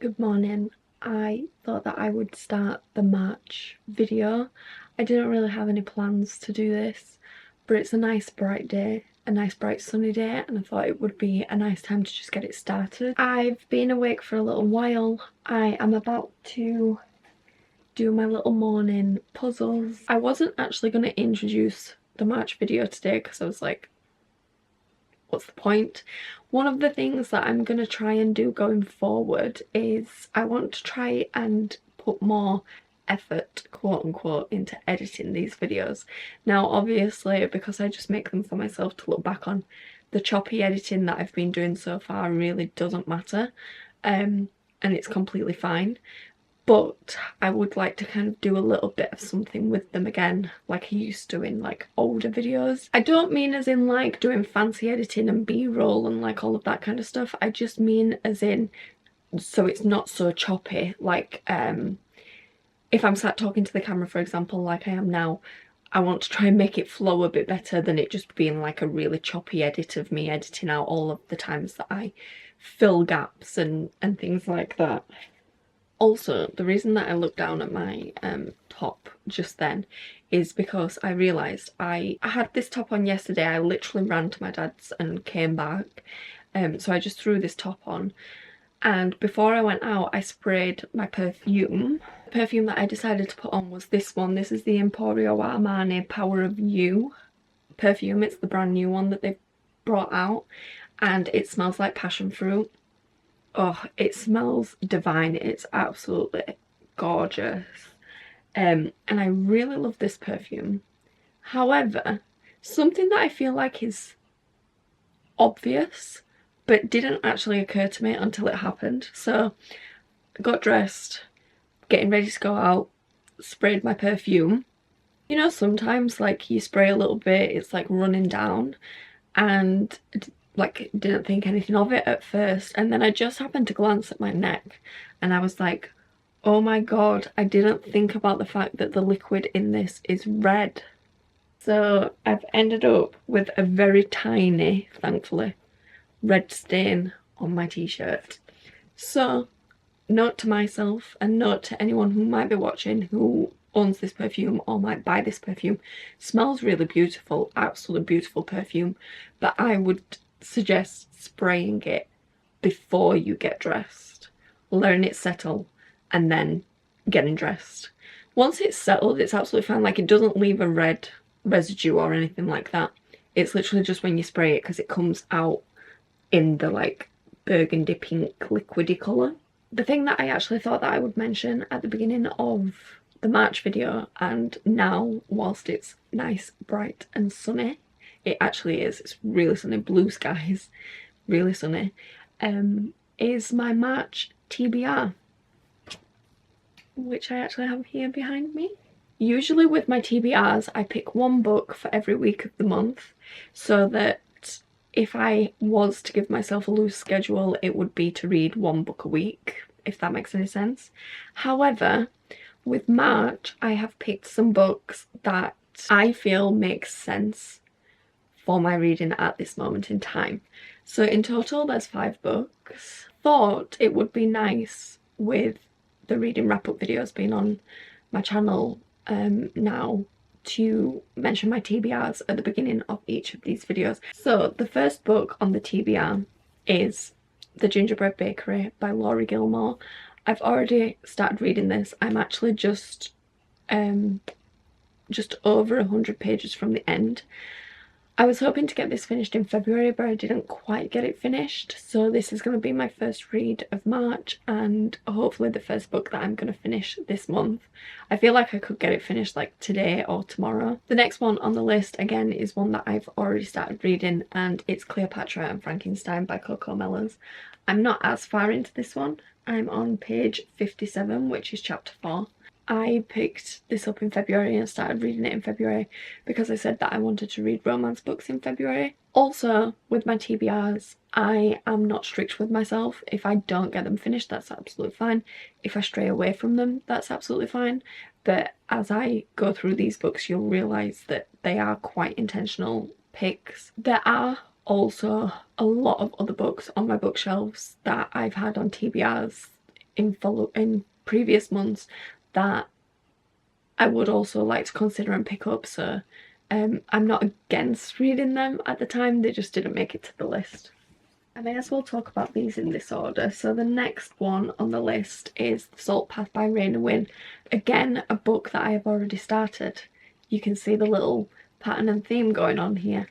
Good morning. I thought that I would start the March video. I didn't really have any plans to do this, but it's a nice bright day, a nice bright sunny day, and I thought it would be a nice time to just get it started. I've been awake for a little while. I am about to do my little morning puzzles. I wasn't actually going to introduce the March video today because I was like, what's the point? One of the things that I'm going to try and do going forward is I want to try and put more effort, quote unquote, into editing these videos. Now obviously, because I just make them for myself to look back on, the choppy editing that I've been doing so far really doesn't matter, and it's completely fine. But I would like to kind of do a little bit of something with them again, like I used to in like older videos. I don't mean as in like doing fancy editing and b-roll and like all of that kind of stuff. I just mean as in so it's not so choppy. Like if I'm sat talking to the camera, for example, like I am now, I want to try and make it flow a bit better than it just being like a really choppy edit of me editing out all of the times that I fill gaps and things like that. Also, the reason that I looked down at my top just then is because I realised I had this top on yesterday. I literally ran to my dad's and came back, so I just threw this top on, and before I went out I sprayed my perfume. The perfume that I decided to put on was this one. This is the Emporio Armani Power of You perfume. It's the brand new one that they've brought out, and it smells like passion fruit. Oh, it smells divine. It's absolutely gorgeous. And I really love this perfume. However, something that I feel like is obvious but didn't actually occur to me until it happened. So I got dressed, getting ready to go out, sprayed my perfume. You know, sometimes like you spray a little bit, it's like running down, and like didn't think anything of it at first, and then I just happened to glance at my neck and I was like, oh my god, I didn't think about the fact that the liquid in this is red. So I've ended up with a very tiny, thankfully, red stain on my t-shirt. So note to myself and note to anyone who might be watching who owns this perfume or might buy this perfume: smells really beautiful, absolutely beautiful perfume, but I would suggest spraying it before you get dressed, letting it settle, and then getting dressed. Once it's settled, it's absolutely fine. Like, it doesn't leave a red residue or anything like that. It's literally just when you spray it, because it comes out in the like burgundy pink liquidy colour. The thing that I actually thought that I would mention at the beginning of the March video, and now whilst it's nice, bright and sunny, it actually is, it's really sunny, blue skies, really sunny, is my March TBR, which I actually have here behind me. Usually with my TBRs I pick one book for every week of the month, so that if I was to give myself a loose schedule it would be to read one book a week, if that makes any sense. However, with March I have picked some books that I feel makes sense for my reading at this moment in time. So in total there's 5 books. Thought it would be nice, with the reading wrap-up videos being on my channel now, to mention my TBRs at the beginning of each of these videos. So the first book on the TBR is The Gingerbread Bakery by Laurie Gilmore. I've already started reading this. I'm actually just over 100 pages from the end. I was hoping to get this finished in February, but I didn't quite get it finished, so this is going to be my first read of March, and hopefully the first book that I'm going to finish this month. I feel like I could get it finished like today or tomorrow. The next one on the list, again, is one that I've already started reading, and it's Cleopatra and Frankenstein by Coco Mellors. I'm not as far into this one. I'm on page 57, which is chapter 4. I picked this up in February and started reading it in February because I said that I wanted to read romance books in February. Also, with my TBRs, I am not strict with myself. If I don't get them finished, that's absolutely fine. If I stray away from them, that's absolutely fine. But as I go through these books, you'll realise that they are quite intentional picks. There are also a lot of other books on my bookshelves that I've had on TBRs in previous months that I would also like to consider and pick up, so I'm not against reading them at the time, they just didn't make it to the list. I may as well talk about these in this order. So the next one on the list is The Salt Path by Raina Winn. Again, a book that I have already started. You can see the little pattern and theme going on here.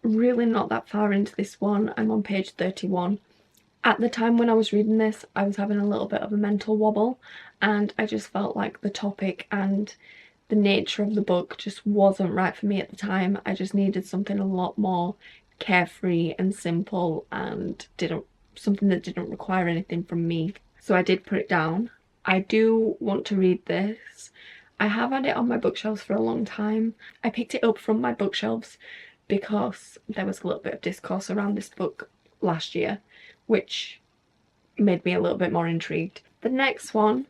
Really not that far into this one. I'm on page 31. At the time when I was reading this, I was having a little bit of a mental wobble, and I just felt like the topic and the nature of the book just wasn't right for me at the time. I just needed something a lot more carefree and simple, and something that didn't require anything from me. So I did put it down. I do want to read this. I have had it on my bookshelves for a long time. I picked it up from my bookshelves because there was a little bit of discourse around this book last year, which made me a little bit more intrigued. The next one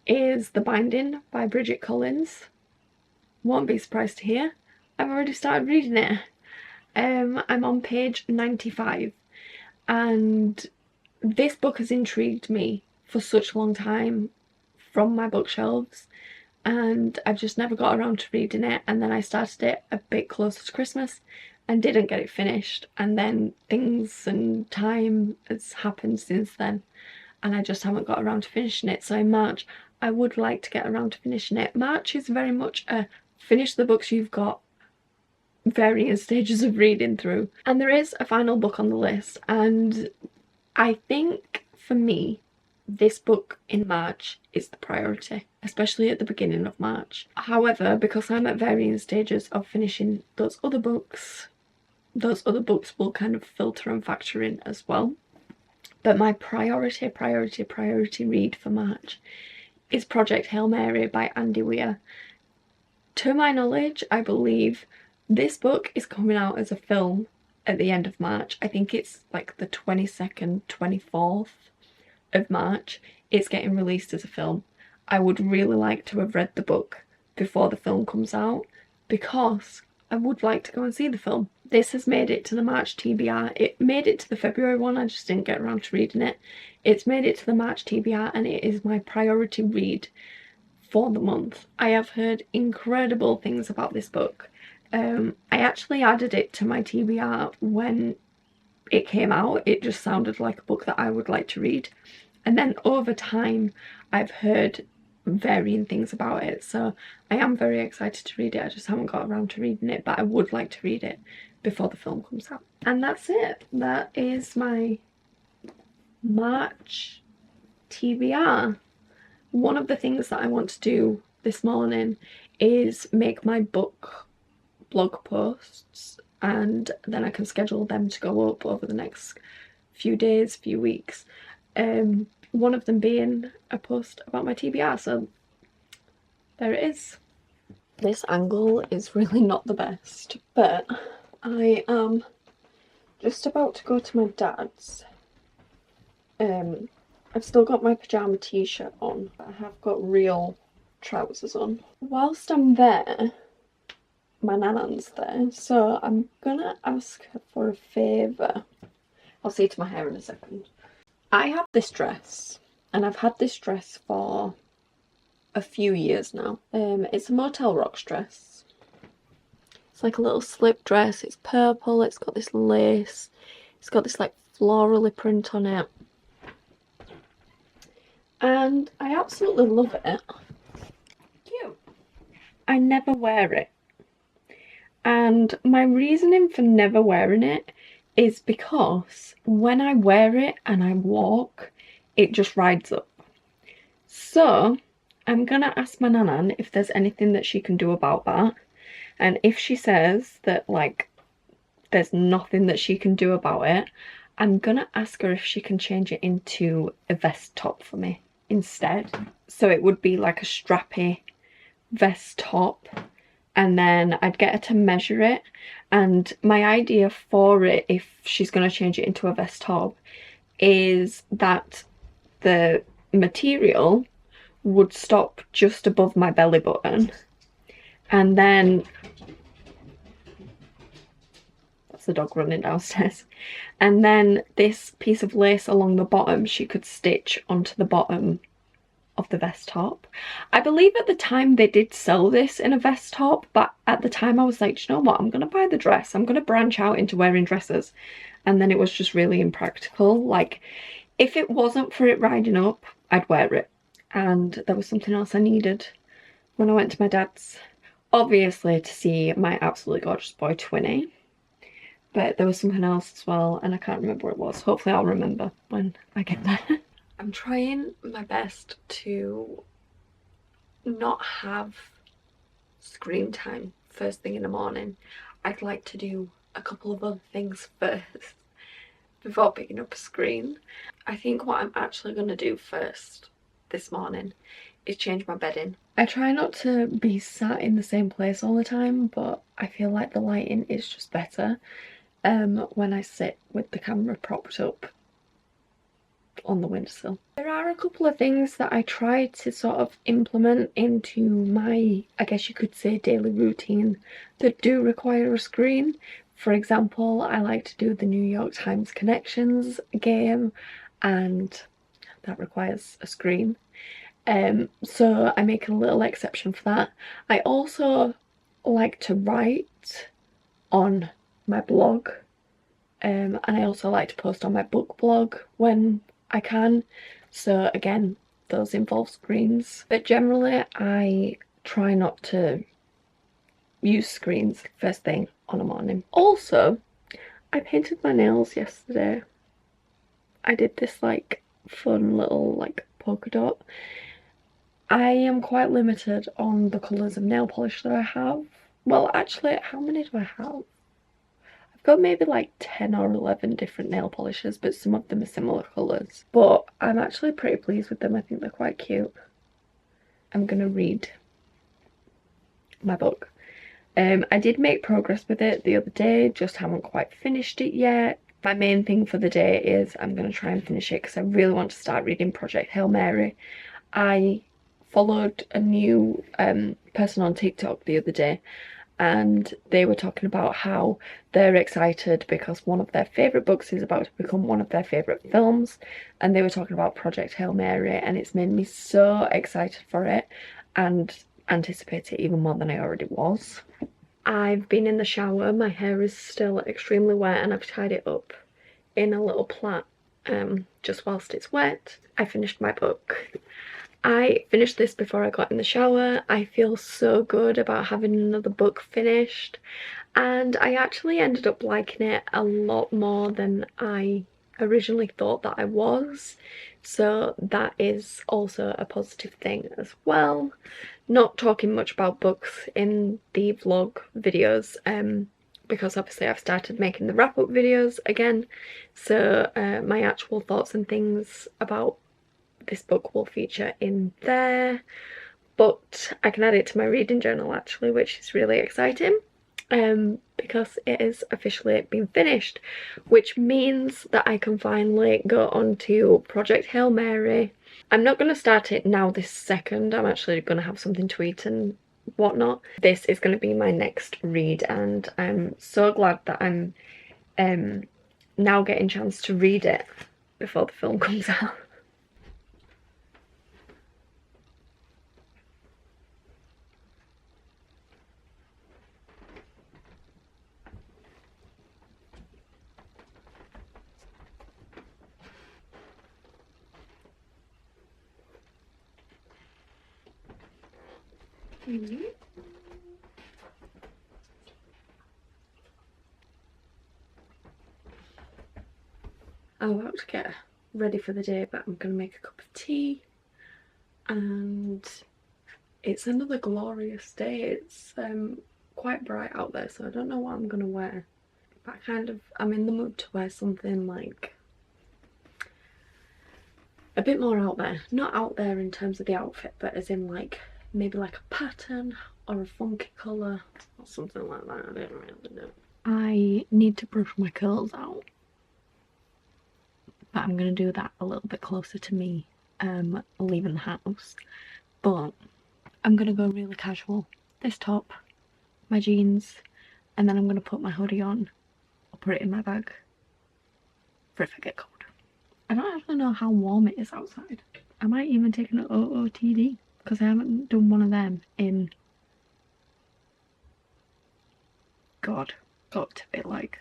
is The Binding by Bridget Collins. Won't be surprised to hear I've already started reading it. I'm on page 95, and this book has intrigued me for such a long time from my bookshelves, and I've just never got around to reading it, and then I started it a bit closer to Christmas and didn't get it finished, and then things and time has happened since then and I just haven't got around to finishing it. So in March I would like to get around to finishing it. March is very much a finish the books you've got varying stages of reading through. And there is a final book on the list, and I think for me this book in March is the priority, especially at the beginning of March. However, because I'm at varying stages of finishing those other books will kind of filter and factor in as well. But my priority read for March is Project Hail Mary by Andy Weir. To my knowledge, I believe this book is coming out as a film at the end of March. I think it's like the 22nd, 24th of March. It's getting released as a film. I would really like to have read the book before the film comes out because I would like to go and see the film. This has made it to the March TBR. It made it to the February one, I just didn't get around to reading it. It's made it to the March TBR and it is my priority read for the month. I have heard incredible things about this book. I actually added it to my TBR when it came out. It just sounded like a book that I would like to read. And then over time, I've heard varying things about it. So I am very excited to read it. I just haven't got around to reading it, but I would like to read it before the film comes out. And that's it. That is my March TBR. One of the things that I want to do this morning is make my book blog posts, and then I can schedule them to go up over the next few days, few weeks. One of them being a post about my TBR, so there it is. This angle is really not the best, but I am just about to go to my dad's. I've still got my pyjama t-shirt on, but I have got real trousers on. Whilst I'm there, my nanan's there, so I'm gonna ask her for a favour. I'll see to my hair in a second. I have this dress, and I've had this dress for a few years now. It's a Motel Rocks dress. It's like a little slip dress. It's purple. It's got this lace. It's got this like florally print on it. And I absolutely love it. Cute. I never wear it. And my reasoning for never wearing it is because when I wear it and I walk, it just rides up. So I'm gonna ask my nanan if there's anything that she can do about that. And if she says that like there's nothing that she can do about it, I'm gonna ask her if she can change it into a vest top for me instead. So it would be like a strappy vest top, and then I'd get her to measure it. And my idea for it, if she's going to change it into a vest top, is that the material would stop just above my belly button, and then that's the dog running downstairs. And then this piece of lace along the bottom she could stitch onto the bottom of the vest top. I believe at the time they did sell this in a vest top, but at the time I was like, do you know what, I'm gonna buy the dress, I'm gonna branch out into wearing dresses. And then it was just really impractical. Like, if it wasn't for it riding up, I'd wear it. And there was something else I needed when I went to my dad's, obviously to see my absolutely gorgeous boy Twinny, but there was something else as well and I can't remember what it was. Hopefully I'll remember when I get there. I'm trying my best to not have screen time first thing in the morning. I'd like to do a couple of other things first before picking up a screen. I think what I'm actually going to do first this morning is change my bedding. I try not to be sat in the same place all the time, but I feel like the lighting is just better when I sit with the camera propped up on the windowsill. There are a couple of things that I try to sort of implement into my, I guess you could say, daily routine that do require a screen. For example, I like to do the New York Times Connections game, and that requires a screen. So I make a little exception for that. I also like to write on my blog, and I also like to post on my book blog when I can. So again, those involve screens. But generally I try not to use screens first thing on a morning. Also, I painted my nails yesterday. I did this like fun little like polka dot. I am quite limited on the colours of nail polish that I have. Well, actually, how many do I have? I've got maybe like 10 or 11 different nail polishes, but some of them are similar colours. But I'm actually pretty pleased with them. I think they're quite cute. I'm gonna read my book. I did make progress with it the other day, just haven't quite finished it yet. My main thing for the day is I'm going to try and finish it because I really want to start reading Project Hail Mary. I followed a new person on TikTok the other day, and they were talking about how they're excited because one of their favourite books is about to become one of their favourite films, and they were talking about Project Hail Mary, and it's made me so excited for it and anticipate it even more than I already was. I've been in the shower, my hair is still extremely wet and I've tied it up in a little plait just whilst it's wet. I finished my book. I finished this before I got in the shower. I feel so good about having another book finished, and I actually ended up liking it a lot more than I originally thought that I was, so that is also a positive thing as well. Not talking much about books in the vlog videos because obviously I've started making the wrap-up videos again, so my actual thoughts and things about this book will feature in there, but I can add it to my reading journal actually, which is really exciting because it is officially been finished, which means that I can finally go on to Project Hail Mary. I'm not going to start it now this second, I'm actually going to have something to eat and whatnot. This is going to be my next read, and I'm so glad that I'm now getting a chance to read it before the film comes out. I'm about to get ready for the day, but I'm gonna make a cup of tea, and it's another glorious day. It's quite bright out there, so I don't know what I'm gonna wear, but I'm in the mood to wear something like a bit more out there. Not out there in terms of the outfit, but as in like maybe like a pattern or a funky colour or something like that. I don't really know. I need to brush my curls out, but I'm gonna do that a little bit closer to me leaving the house. But I'm gonna go really casual. This top, my jeans, and then I'm gonna put my hoodie on put it in my bag for if I get cold. I don't actually know how warm it is outside. I might even take an OOTD because I haven't done one of them in, God, got to be like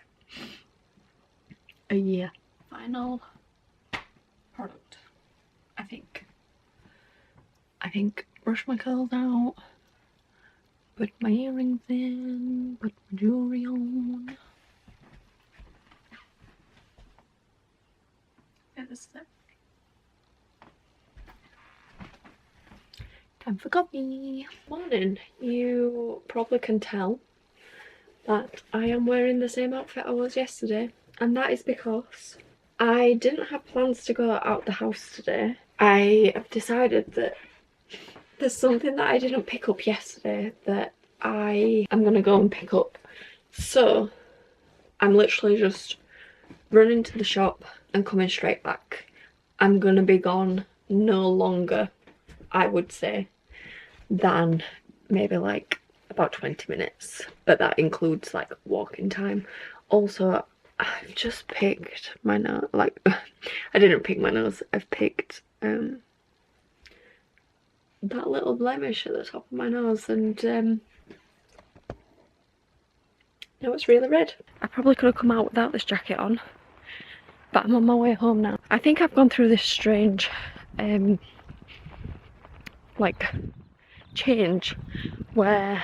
a year. Final product. I think brush my curls out, put my earrings in, put my jewelry on. Yeah, this is it. Time for coffee. Morning. You probably can tell that I am wearing the same outfit I was yesterday, and that is because I didn't have plans to go out the house today. I have decided that there's something that I didn't pick up yesterday that I am gonna go and pick up. So I'm literally just running to the shop and coming straight back. I'm gonna be gone no longer, I would say, than maybe like about 20 minutes, but that includes like walking time. Also, I've just picked my nose, like I didn't pick my nose, I've picked that little blemish at the top of my nose, and now it's really red. I probably could have come out without this jacket on, but I'm on my way home now. I think I've gone through this strange like change where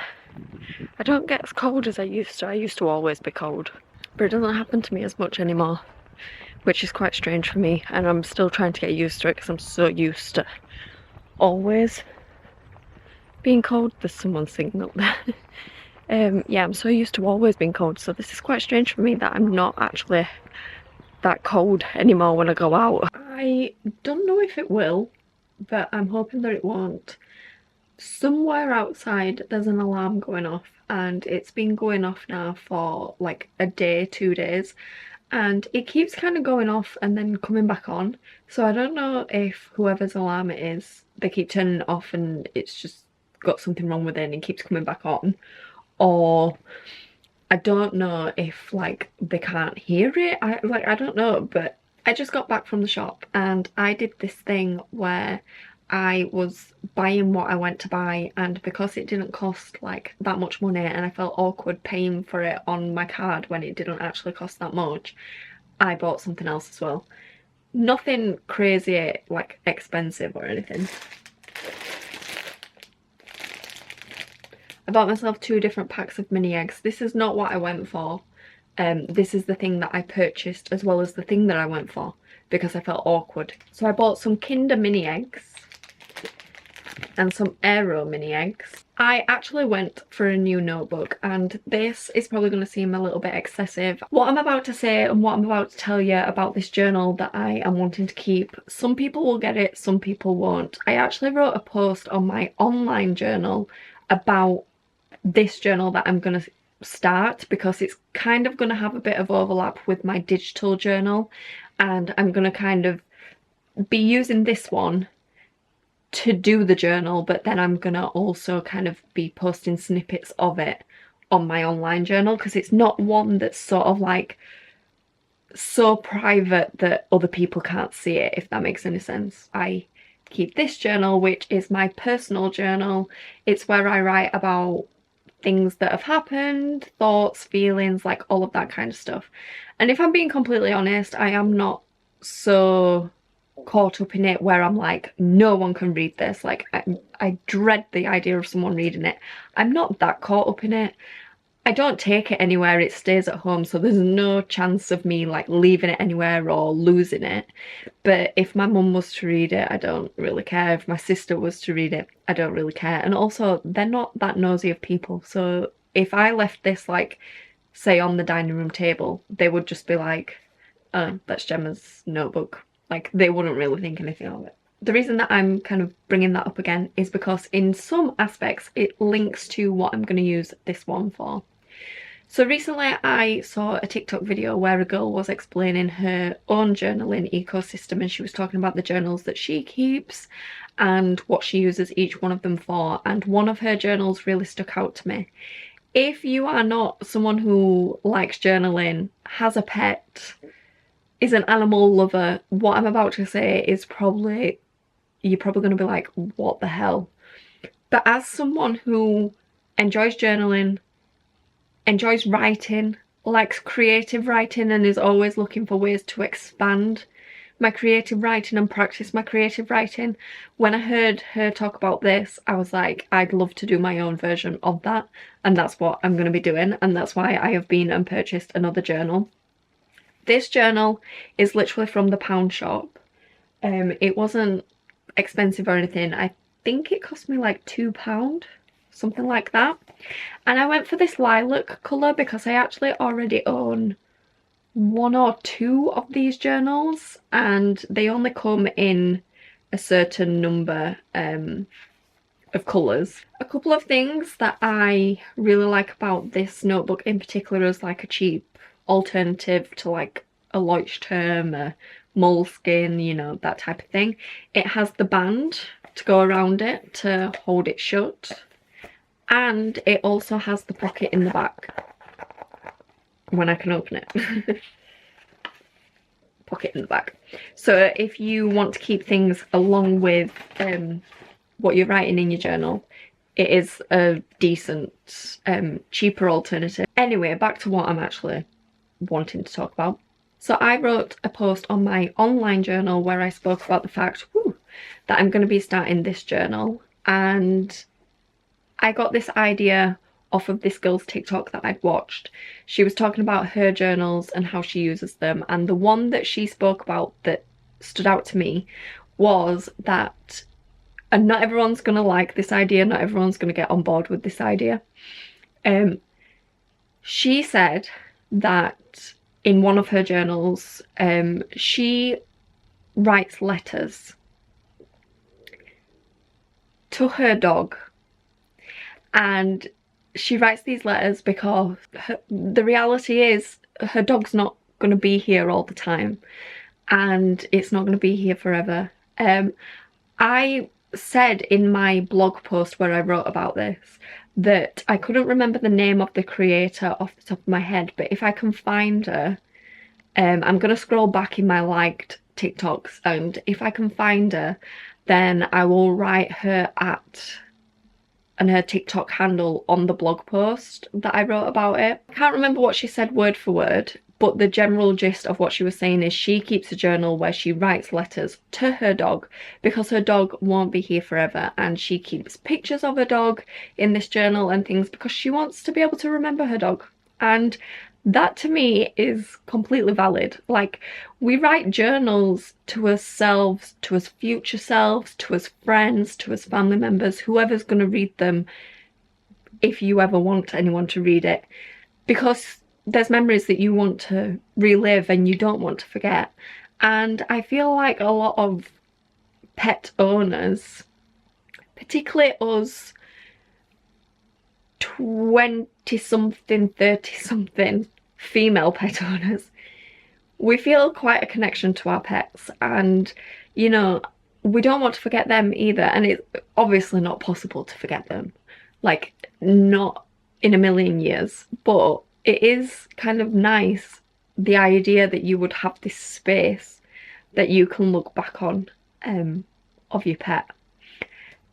I don't get as cold as I used to. I used to always be cold, but it doesn't happen to me as much anymore, which is quite strange for me, and I'm still trying to get used to it because I'm so used to always being cold. There's someone singing up there. Yeah, I'm so used to always being cold, so this is quite strange for me that I'm not actually that cold anymore when I go out. I don't know if it will, but I'm hoping that it won't. Somewhere outside there's an alarm going off, and it's been going off now for like a day, 2 days, and it keeps kind of going off and then coming back on. So I don't know if whoever's alarm it is, they keep turning it off and it's just got something wrong with it and it keeps coming back on, or I don't know if like they can't hear it. I don't know, but I just got back from the shop and I did this thing where I was buying what I went to buy, and because it didn't cost like that much money and I felt awkward paying for it on my card when it didn't actually cost that much, I bought something else as well. Nothing crazy like expensive or anything. I bought myself 2 different packs of mini eggs. This is not what I went for. This is the thing that I purchased as well as the thing that I went for because I felt awkward. So I bought some Kinder mini eggs and some Aero mini eggs. I actually went for a new notebook, and this is probably going to seem a little bit excessive. What I'm about to say and what I'm about to tell you about this journal that I am wanting to keep, some people will get it, some people won't. I actually wrote a post on my online journal about this journal that I'm going to start because it's kind of going to have a bit of overlap with my digital journal, and I'm going to kind of be using this one to do the journal, but then I'm gonna also kind of be posting snippets of it on my online journal because it's not one that's sort of like so private that other people can't see it, if that makes any sense. I keep this journal, which is my personal journal. It's where I write about things that have happened, thoughts, feelings, like all of that kind of stuff. And if I'm being completely honest, I am not so caught up in it where I'm like, no one can read this. Like I dread the idea of someone reading it. I'm not that caught up in it. I don't take it anywhere, it stays at home, so there's no chance of me like leaving it anywhere or losing it. But if my mum was to read it, I don't really care. If my sister was to read it, I don't really care. And also, they're not that nosy of people, so if I left this like, say, on the dining room table, they would just be like, oh, that's Gemma's notebook. Like, they wouldn't really think anything of it. The reason that I'm kind of bringing that up again is because in some aspects it links to what I'm going to use this one for. So recently I saw a TikTok video where a girl was explaining her own journaling ecosystem, and she was talking about the journals that she keeps and what she uses each one of them for, and one of her journals really stuck out to me. if you are not someone who likes journaling, has a pet, is an animal lover, what I'm about to say is probably, you're probably going to be like, what the hell? But as someone who enjoys journaling, enjoys writing, likes creative writing, and is always looking for ways to expand my creative writing and practice my creative writing, when I heard her talk about this, I was like, I'd love to do my own version of that, and that's what I'm going to be doing, and that's why I have been and purchased another journal. This journal is literally from the pound shop. It wasn't expensive or anything. I think it cost me like £2, something like that. And I went for this lilac colour because I actually already own 1 or 2 of these journals, and they only come in a certain number of colours. A couple of things that I really like about this notebook in particular is like a cheap alternative to like a Leuchtturm, a Moleskine, you know, that type of thing. It has the band to go around it to hold it shut, and it also has the pocket in the back when I can open it. Pocket in the back. So if you want to keep things along with what you're writing in your journal, it is a decent, cheaper alternative. Anyway, back to what I'm actually wanting to talk about. So I wrote a post on my online journal where I spoke about the fact that I'm going to be starting this journal, and I got this idea off of this girl's TikTok that I'd watched. She was talking about her journals and how she uses them, and the one that she spoke about that stood out to me was that, and not everyone's gonna like this idea, not everyone's gonna get on board with this idea. She said that in one of her journals, she writes letters to her dog, and she writes these letters because the reality is her dog's not going to be here all the time, and it's not going to be here forever. I said in my blog post where I wrote about this that I couldn't remember the name of the creator off the top of my head, but if I can find her, I'm going to scroll back in my liked TikToks, and if I can find her, then I will write her at and her TikTok handle on the blog post that I wrote about it. I can't remember what she said word for word, but the general gist of what she was saying is she keeps a journal where she writes letters to her dog because her dog won't be here forever, and she keeps pictures of her dog in this journal and things because she wants to be able to remember her dog. And that to me is completely valid. Like, we write journals to ourselves, to us future selves, to us friends, to us family members, whoever's going to read them, if you ever want anyone to read it, because there's memories that you want to relive and you don't want to forget. And I feel like a lot of pet owners, particularly us 20-something, 30-something female pet owners, we feel quite a connection to our pets, and you know, we don't want to forget them either. And it's obviously not possible to forget them, like not in a million years, but it is kind of nice, the idea that you would have this space that you can look back on of your pet.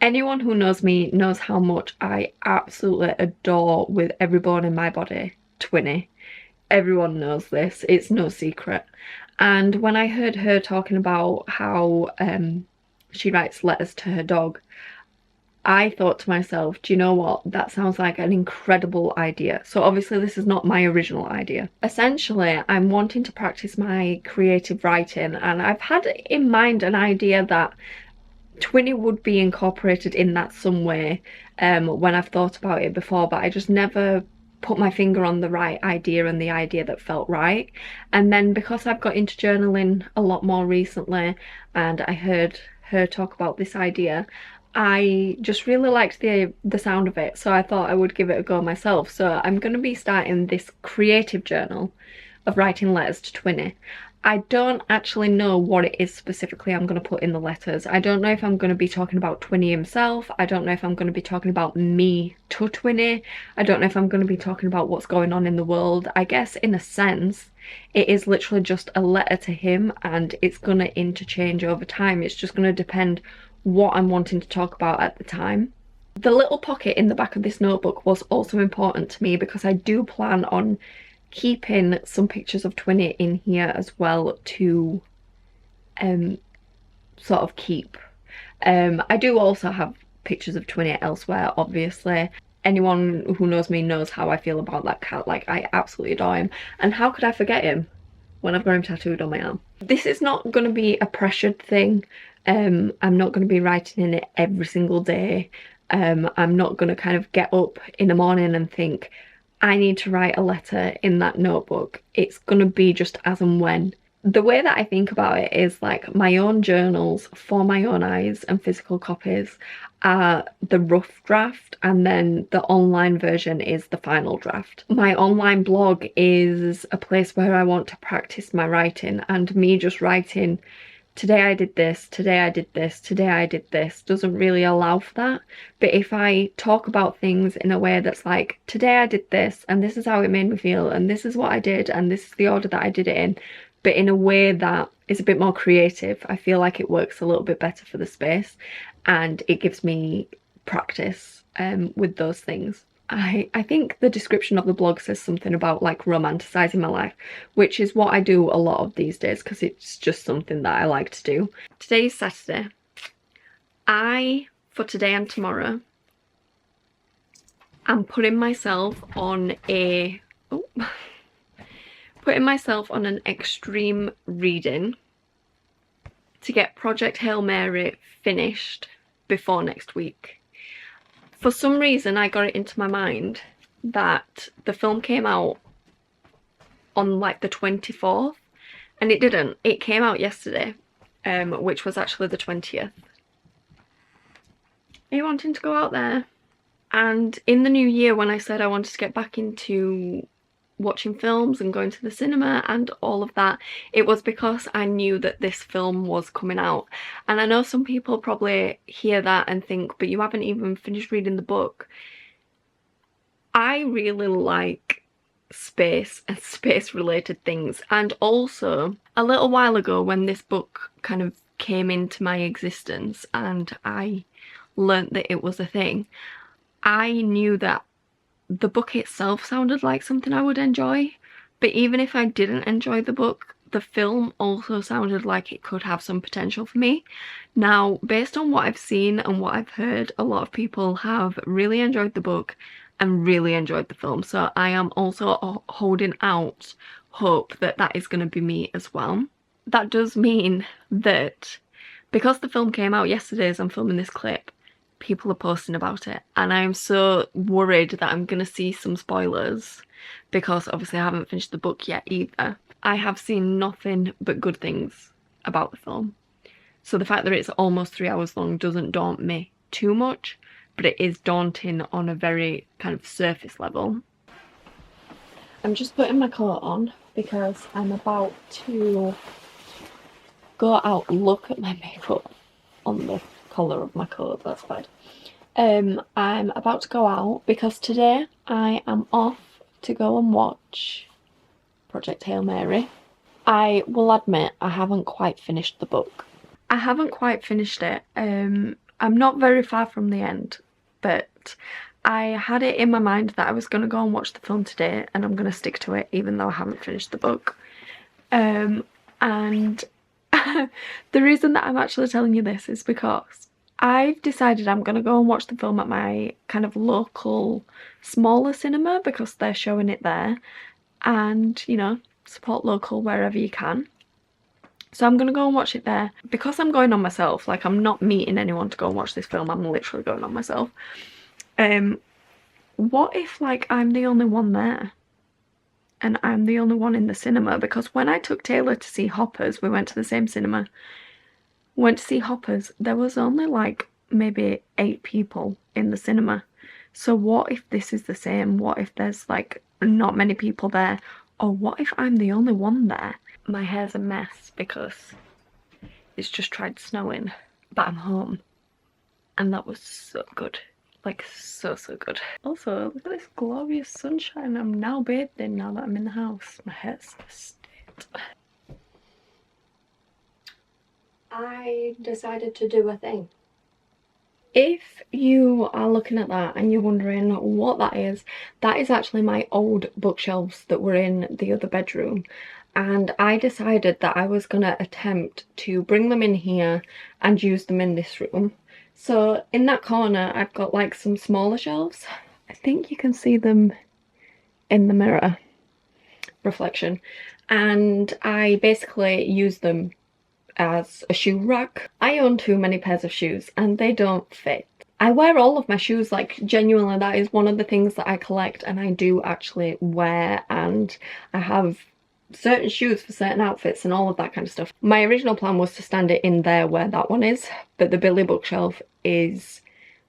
Anyone who knows me knows how much I absolutely adore, with every bone in my body, Twinny. Everyone knows this, it's no secret. And when I heard her talking about how she writes letters to her dog, I thought to myself, do you know what, that sounds like an incredible idea. So obviously this is not my original idea. Essentially, I'm wanting to practice my creative writing, and I've had in mind an idea that Twinny would be incorporated in that some way when I've thought about it before, but I just never put my finger on the right idea and the idea that felt right. And then because I've got into journaling a lot more recently and I heard her talk about this idea, I just really liked the sound of it, so I thought I would give it a go myself. So I'm going to be starting this creative journal of writing letters to Twinny, I don't actually know what it is specifically I'm going to put in the letters. I don't know if I'm going to be talking about Twinny himself. I don't know if I'm going to be talking about me to Twinny. I don't know if I'm going to be talking about what's going on in the world. I guess in a sense, it is literally just a letter to him, and it's going to interchange over time. It's just going to depend what I'm wanting to talk about at the time. The little pocket in the back of this notebook was also important to me because I do plan on keeping some pictures of Twinny in here as well to sort of keep. I do also have pictures of Twinny elsewhere, obviously. Anyone who knows me knows how I feel about that cat. Like, I absolutely adore him. And how could I forget him when I've got him tattooed on my arm? This is not going to be a pressured thing. I'm not going to be writing in it every single day. I'm not going to kind of get up in the morning and think, I need to write a letter in that notebook. It's going to be just as and when. The way that I think about it is like my own journals for my own eyes and physical copies are the rough draft, and then the online version is the final draft. My online blog is a place where I want to practice my writing, and me just writing today I did this, today I did this, today I did this doesn't really allow for that. But if I talk about things in a way that's like, today I did this and this is how it made me feel and this is what I did and this is the order that I did it in, but in a way that is a bit more creative, I feel like it works a little bit better for the space and it gives me practice with those things. I think the description of the blog says something about like romanticizing my life, which is what I do a lot of these days because it's just something that I like to do. Today is Saturday. For today and tomorrow, I'm putting myself on an extreme reading to get Project Hail Mary finished before next week. For some reason, I got it into my mind that the film came out on like the 24th, and it didn't. It came out yesterday, which was actually the 20th. Are you wanting to go out there? And in the new year, when I said I wanted to get back into watching films and going to the cinema and all of that, it was because I knew that this film was coming out. And I know some people probably hear that and think, but you haven't even finished reading the book. I really like space and space related things, and also a little while ago when this book kind of came into my existence and I learnt that it was a thing, I knew that the book itself sounded like something I would enjoy, but even if I didn't enjoy the book, the film also sounded like it could have some potential for me. Now, based on what I've seen and what I've heard, a lot of people have really enjoyed the book and really enjoyed the film, so I am also holding out hope that that is going to be me as well. That does mean that because the film came out yesterday as I'm filming this clip, people are posting about it, and I'm so worried that I'm gonna see some spoilers because obviously I haven't finished the book yet either. I have seen nothing but good things about the film, so the fact that it's almost 3 hours long doesn't daunt me too much, but it is daunting on a very kind of surface level. I'm just putting my coat on because I'm about to go out. Look at my makeup on the collar of my coat, that's bad. I'm about to go out because today I am off to go and watch Project Hail Mary. I will admit I haven't quite finished the book. I haven't quite finished it. I'm not very far from the end, but I had it in my mind that I was going to go and watch the film today, and I'm going to stick to it even though I haven't finished the book. And the reason that I'm actually telling you this is because I've decided I'm going to go and watch the film at my kind of local smaller cinema because they're showing it there, and you know, support local wherever you can. So I'm going to go and watch it there because I'm going on myself. Like, I'm not meeting anyone to go and watch this film, I'm literally going on myself. What if like I'm the only one there and I'm the only one in the cinema? Because when I took Taylor to see Hoppers, we went to the same cinema, went to see Hoppers, there was only like maybe 8 people in the cinema. So what if this is the same? What if there's like not many people there? Or what if I'm the only one there? my hair's a mess because it's just tried snowing, but I'm home. And that was so good. Like, so good. Also, look at this glorious sunshine. I'm now bathing now that I'm in the house. My hair's a state. I decided to do a thing. If you are looking at that and you're wondering what that is actually my old bookshelves that were in the other bedroom. And I decided that I was gonna attempt to bring them in here and use them in this room. So in that corner, I've got like some smaller shelves. I think you can see them in the mirror reflection. And I basically use them as a shoe rack. I own too many pairs of shoes and they don't fit. I wear all of my shoes, like genuinely that is one of the things that I collect and I do actually wear, and I have certain shoes for certain outfits and all of that kind of stuff. My original plan was to stand it in there where that one is, but the Billy bookshelf is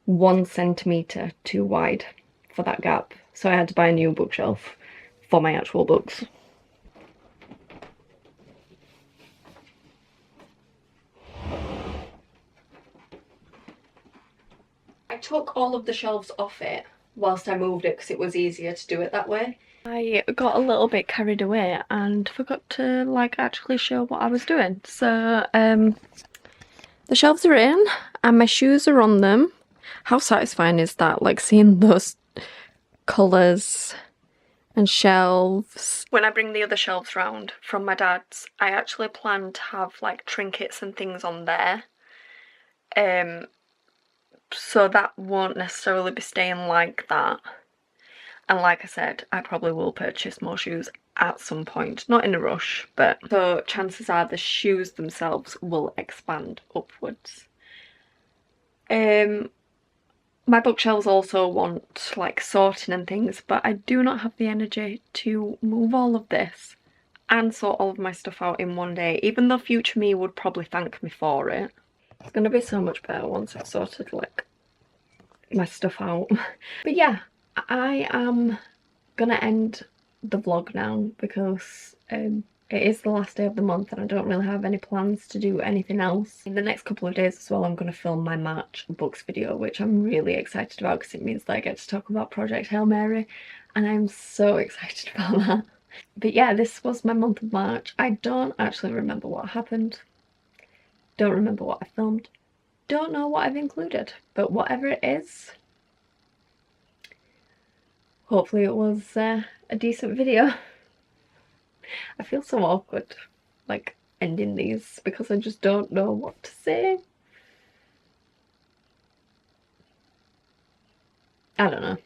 1 centimetre too wide for that gap, so I had to buy a new bookshelf for my actual books. I took all of the shelves off it whilst I moved it because it was easier to do it that way. I got a little bit carried away and forgot to like actually show what I was doing. So the shelves are in and my shoes are on them. How satisfying is that, like seeing those colours and shelves? When I bring the other shelves round from my dad's, I actually plan to have like trinkets and things on there. So that won't necessarily be staying like that. And like I said, I probably will purchase more shoes at some point, not in a rush, but so chances are the shoes themselves will expand upwards. My bookshelves also want like sorting and things, but I do not have the energy to move all of this and sort all of my stuff out in one day, even though future me would probably thank me for it. It's gonna be so much better once I've sorted like my stuff out. But yeah, I am gonna end the vlog now because it is the last day of the month and I don't really have any plans to do anything else. In the next couple of days as well, I'm going to film my March books video, which I'm really excited about because it means that I get to talk about Project Hail Mary and I'm so excited about that. But yeah, this was my month of March. I don't actually remember what happened. Don't remember what I filmed. Don't know what I've included, but whatever it is, hopefully it was a decent video. I feel so awkward, like, ending these because I just don't know what to say. I don't know.